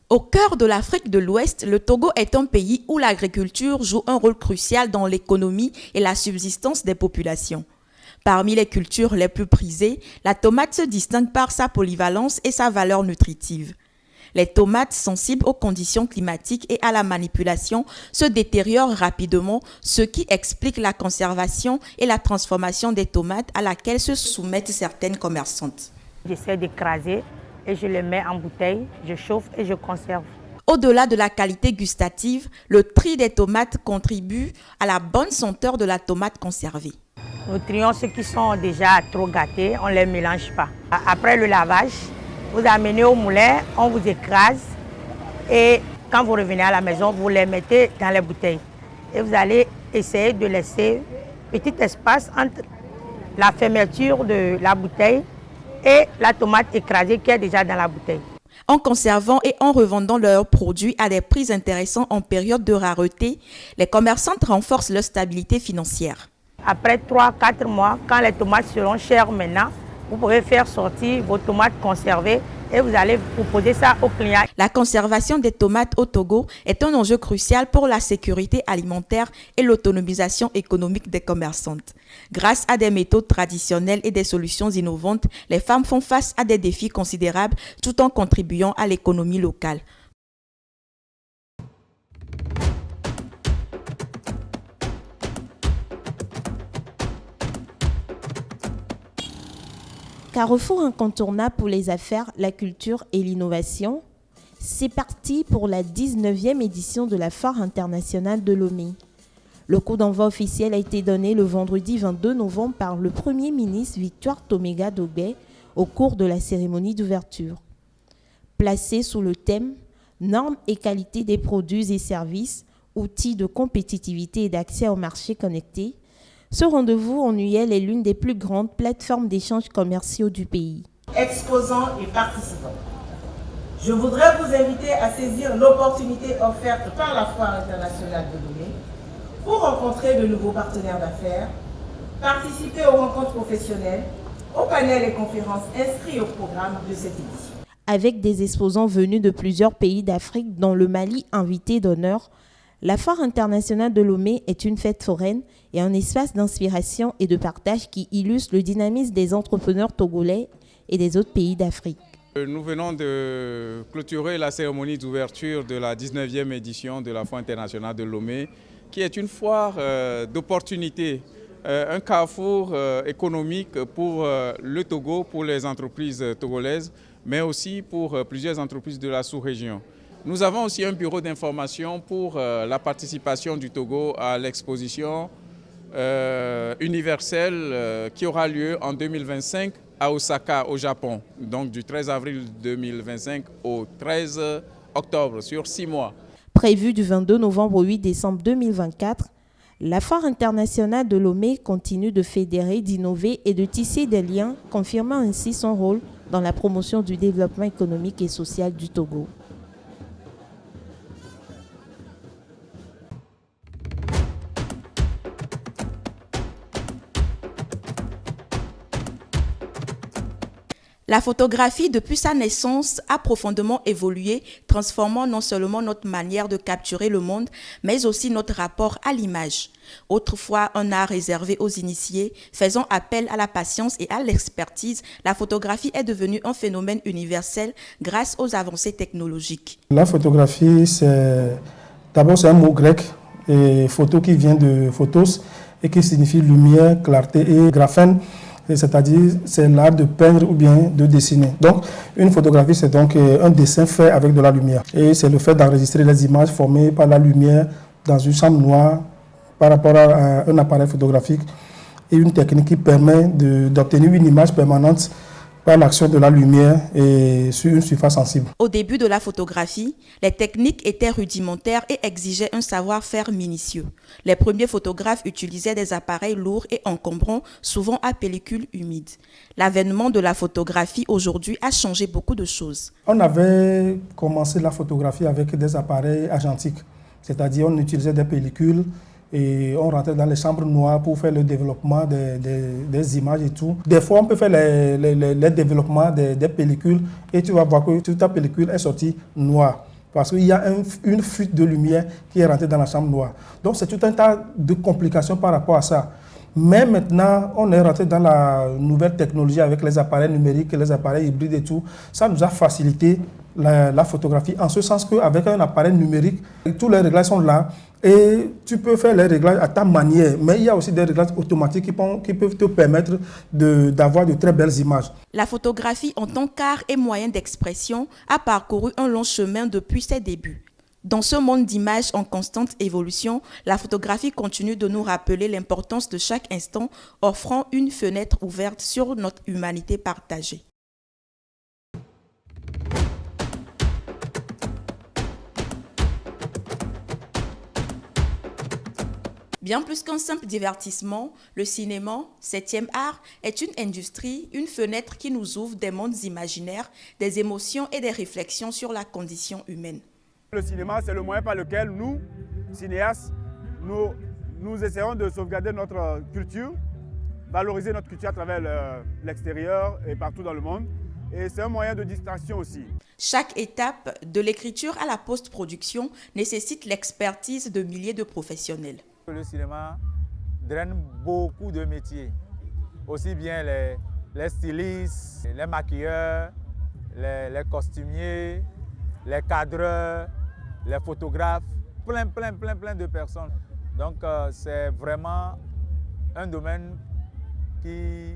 Au cœur de l'Afrique de l'Ouest, le Togo est un pays où l'agriculture joue un rôle crucial dans l'économie et la subsistance des populations. Parmi les cultures les plus prisées, la tomate se distingue par sa polyvalence et sa valeur nutritive. Les tomates sensibles aux conditions climatiques et à la manipulation se détériorent rapidement, ce qui explique la conservation et la transformation des tomates à laquelle se soumettent certaines commerçantes. J'essaie d'écraser et je les mets en bouteille, je chauffe et je conserve. Au-delà de la qualité gustative, le tri des tomates contribue à la bonne senteur de la tomate conservée. Nous trions ceux qui sont déjà trop gâtés, on ne les mélange pas. Après le lavage, vous amenez au moulin, on vous écrase et quand vous revenez à la maison, vous les mettez dans les bouteilles. Et vous allez essayer de laisser un petit espace entre la fermeture de la bouteille et la tomate écrasée qui est déjà dans la bouteille. En conservant et en revendant leurs produits à des prix intéressants en période de rareté, les commerçantes renforcent leur stabilité financière. Après 3-4 mois, quand les tomates seront chères maintenant, vous pouvez faire sortir vos tomates conservées et vous allez proposer ça aux clients. La conservation des tomates au Togo est un enjeu crucial pour la sécurité alimentaire et l'autonomisation économique des commerçantes. Grâce à des méthodes traditionnelles et des solutions innovantes, les femmes font face à des défis considérables tout en contribuant à l'économie locale. Carrefour incontournable pour les affaires, la culture et l'innovation, c'est parti pour la 19e édition de la Foire internationale de Lomé. Le coup d'envoi officiel a été donné le vendredi 22 novembre par le Premier ministre Victoire Toméga Dogbé au cours de la cérémonie d'ouverture. Placé sous le thème « Normes et qualité des produits et services, outils de compétitivité et d'accès au marché connecté », ce rendez-vous en UL est l'une des plus grandes plateformes d'échanges commerciaux du pays. Exposants et participants, je voudrais vous inviter à saisir l'opportunité offerte par la Foire internationale de Lomé pour rencontrer de nouveaux partenaires d'affaires, participer aux rencontres professionnelles, aux panels et conférences inscrits au programme de cette édition. Avec des exposants venus de plusieurs pays d'Afrique, dont le Mali invité d'honneur, la Foire internationale de Lomé est une fête foraine et un espace d'inspiration et de partage qui illustre le dynamisme des entrepreneurs togolais et des autres pays d'Afrique. Nous venons de clôturer la cérémonie d'ouverture de la 19e édition de la Foire internationale de Lomé, qui est une foire d'opportunités, un carrefour économique pour le Togo, pour les entreprises togolaises, mais aussi pour plusieurs entreprises de la sous-région. Nous avons aussi un bureau d'information pour la participation du Togo à l'exposition universelle qui aura lieu en 2025 à Osaka, au Japon, donc du 13 avril 2025 au 13 octobre, sur 6 mois. Prévue du 22 novembre au 8 décembre 2024, la Foire internationale de Lomé continue de fédérer, d'innover et de tisser des liens, confirmant ainsi son rôle dans la promotion du développement économique et social du Togo. La photographie, depuis sa naissance, a profondément évolué, transformant non seulement notre manière de capturer le monde, mais aussi notre rapport à l'image. Autrefois un art réservé aux initiés, faisant appel à la patience et à l'expertise, la photographie est devenue un phénomène universel grâce aux avancées technologiques. La photographie, d'abord c'est un mot grec, et photo qui vient de photos et qui signifie lumière, clarté, et graphène. C'est-à-dire c'est l'art de peindre ou bien de dessiner. Donc une photographie c'est donc un dessin fait avec de la lumière. Et c'est le fait d'enregistrer les images formées par la lumière dans une chambre noire par rapport à un appareil photographique et une technique qui permet d'obtenir une image permanente par l'action de la lumière et sur une surface sensible. Au début de la photographie, les techniques étaient rudimentaires et exigeaient un savoir-faire minutieux. Les premiers photographes utilisaient des appareils lourds et encombrants, souvent à pellicule humide. L'avènement de la photographie aujourd'hui a changé beaucoup de choses. On avait commencé la photographie avec des appareils argentiques, c'est-à-dire on utilisait des pellicules et on rentrait dans les chambres noires pour faire le développement des images et tout. Des fois, on peut faire les développements des pellicules et tu vas voir que toute ta pellicule est sortie noire. parce qu'il y a une fuite de lumière qui est rentrée dans la chambre noire. Donc c'est tout un tas de complications par rapport à ça. Mais maintenant, on est rentré dans la nouvelle technologie avec les appareils numériques, les appareils hybrides et tout. Ça nous a facilité la photographie, en ce sens qu'avec un appareil numérique, tous les réglages sont là et tu peux faire les réglages à ta manière. Mais il y a aussi des réglages automatiques qui peuvent te permettre d'avoir de très belles images. La photographie en tant qu'art et moyen d'expression a parcouru un long chemin depuis ses débuts. Dans ce monde d'images en constante évolution, la photographie continue de nous rappeler l'importance de chaque instant, offrant une fenêtre ouverte sur notre humanité partagée. Bien plus qu'un simple divertissement, le cinéma, 7e art, est une industrie, une fenêtre qui nous ouvre des mondes imaginaires, des émotions et des réflexions sur la condition humaine. Le cinéma, c'est le moyen par lequel nous, cinéastes, nous essayons de sauvegarder notre culture, valoriser notre culture à travers l'extérieur et partout dans le monde. Et c'est un moyen de distraction aussi. Chaque étape, de l'écriture à la post-production, nécessite l'expertise de milliers de professionnels. Le cinéma draine beaucoup de métiers, aussi bien les stylistes, les maquilleurs, les costumiers, les cadreurs, les photographes, plein de personnes. Donc c'est vraiment un domaine qui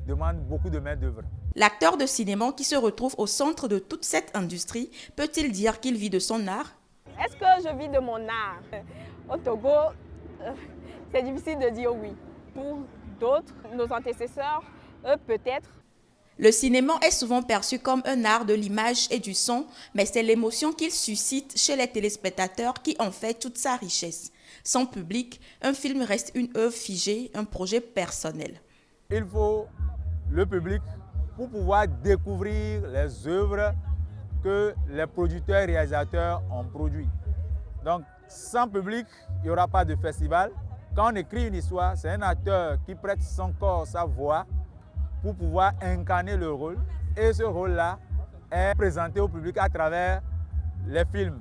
demande beaucoup de main-d'œuvre. L'acteur de cinéma qui se retrouve au centre de toute cette industrie, peut-il dire qu'il vit de son art? Est-ce que je vis de mon art? Au Togo, c'est difficile de dire oui. Pour d'autres, nos antécesseurs, eux peut-être. Le cinéma est souvent perçu comme un art de l'image et du son, mais c'est l'émotion qu'il suscite chez les téléspectateurs qui en fait toute sa richesse. Sans public, un film reste une œuvre figée, un projet personnel. Il faut le public pour pouvoir découvrir les œuvres que les producteurs et réalisateurs ont produites. Donc, sans public, il n'y aura pas de festival. Quand on écrit une histoire, c'est un acteur qui prête son corps, sa voix, pour pouvoir incarner le rôle. Et ce rôle-là est présenté au public à travers les films.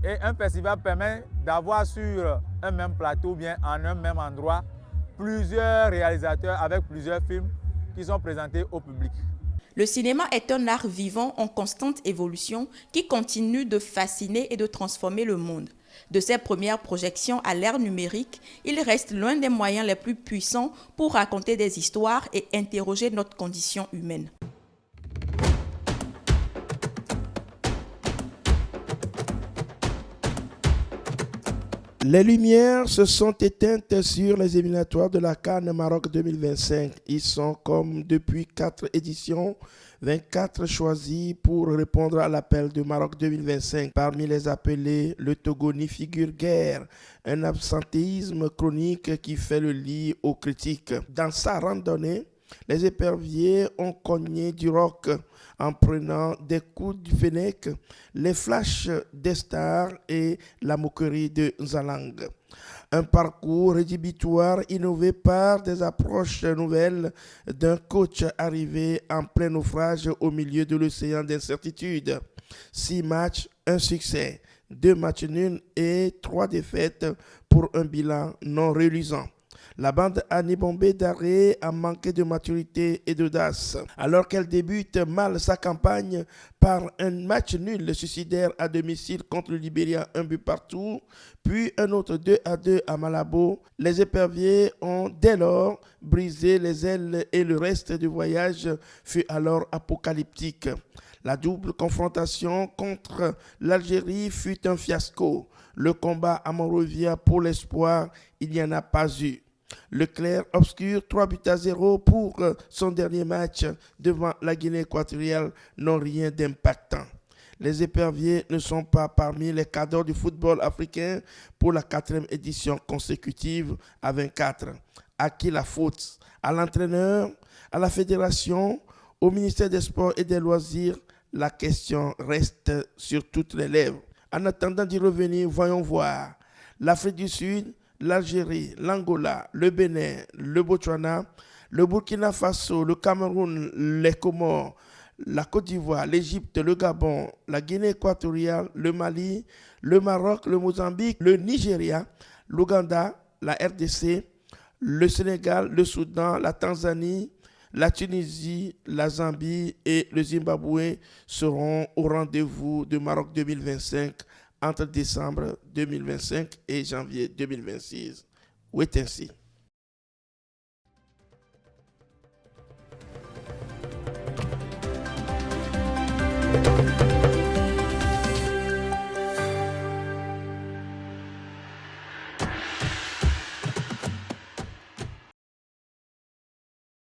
Et un festival permet d'avoir sur un même plateau, bien en un même endroit, plusieurs réalisateurs avec plusieurs films qui sont présentés au public. Le cinéma est un art vivant en constante évolution qui continue de fasciner et de transformer le monde. De ses premières projections à l'ère numérique, il reste l'un des moyens les plus puissants pour raconter des histoires et interroger notre condition humaine. Les lumières se sont éteintes sur les éliminatoires de la CAN Maroc 2025. Ils sont, comme depuis 4 éditions, 24 choisis pour répondre à l'appel de Maroc 2025. Parmi les appelés, le Togo n'y figure guère, un absentéisme chronique qui fait le lit aux critiques. Dans sa randonnée, les éperviers ont cogné du roc en prenant des coups du Fennec, les flashs des stars et la moquerie de Nzalang. Un parcours rédhibitoire innové par des approches nouvelles d'un coach arrivé en plein naufrage au milieu de l'océan d'incertitude. 6 matchs, 1 succès, 2 matchs nuls et 3 défaites pour un bilan non reluisant. La bande Annie Bombé d'Arrêt a manqué de maturité et d'audace. Alors qu'elle débute mal sa campagne par un match nul suicidaire à domicile contre le Libéria, 1 but partout, puis un autre 2-2 à Malabo, les éperviers ont dès lors brisé les ailes et le reste du voyage fut alors apocalyptique. La double confrontation contre l'Algérie fut un fiasco. Le combat à Monrovia pour l'espoir, il n'y en a pas eu. Le clair obscur, 3-0 pour son dernier match devant la Guinée équatoriale, n'ont rien d'impactant. Les éperviers ne sont pas parmi les cadres du football africain pour la 4e édition consécutive à 24. À qui la faute? À l'entraîneur, à la fédération, au ministère des Sports et des Loisirs? La question reste sur toutes les lèvres. En attendant d'y revenir, voyons voir. L'Afrique du Sud, l'Algérie, l'Angola, le Bénin, le Botswana, le Burkina Faso, le Cameroun, les Comores, la Côte d'Ivoire, l'Égypte, le Gabon, la Guinée équatoriale, le Mali, le Maroc, le Mozambique, le Nigeria, l'Ouganda, la RDC, le Sénégal, le Soudan, la Tanzanie, la Tunisie, la Zambie et le Zimbabwe seront au rendez-vous de Maroc 2025 entre décembre 2025 et janvier 2026. Ou est ainsi.